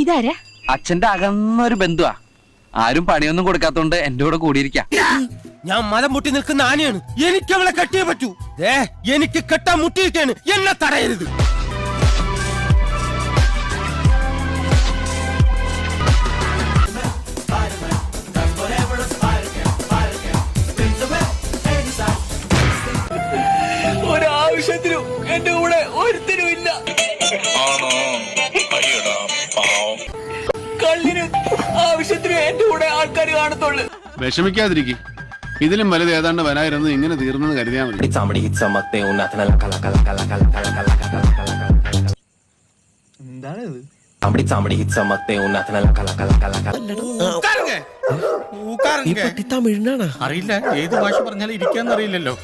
ഇതാരാ? അച്ഛന്റെ അകന്നൊരു ബന്ധുവാ. ആരും പണിയൊന്നും കൊടുക്കാത്തോണ്ട് എന്റെ കൂടെ കൂടിയിരിക്കാം. ഞാൻ മലം മുട്ടി നിൽക്കുന്ന ആനയാണ്. എനിക്ക് അവളെ കെട്ടിയേ പറ്റൂ. എനിക്ക് കെട്ടാൻ മുട്ടിയിരിക്കാണ്. എന്നെ തടയരുത്. ഒരാവശ്യത്തിനും എന്റെ കൂടെ ഒരുത്തിനും ഇല്ല. കള്ളിനും ആവശ്യത്തിനും എന്റെ കൂടെ ആൾക്കാർ കാണത്തുള്ളു. വിഷമിക്കാതിരിക്കും. ഇതിലും വലുത് ഏതാണ്ട് വരായിരുന്നു. ഇങ്ങനെ തീർന്നെന്ന് കരുതിയാൽ മതി. തമിഴിനാണ് അറിയില്ല. ഏത് ഭാഷ പറഞ്ഞാലും ഇരിക്കാന്നറിയില്ലല്ലോ.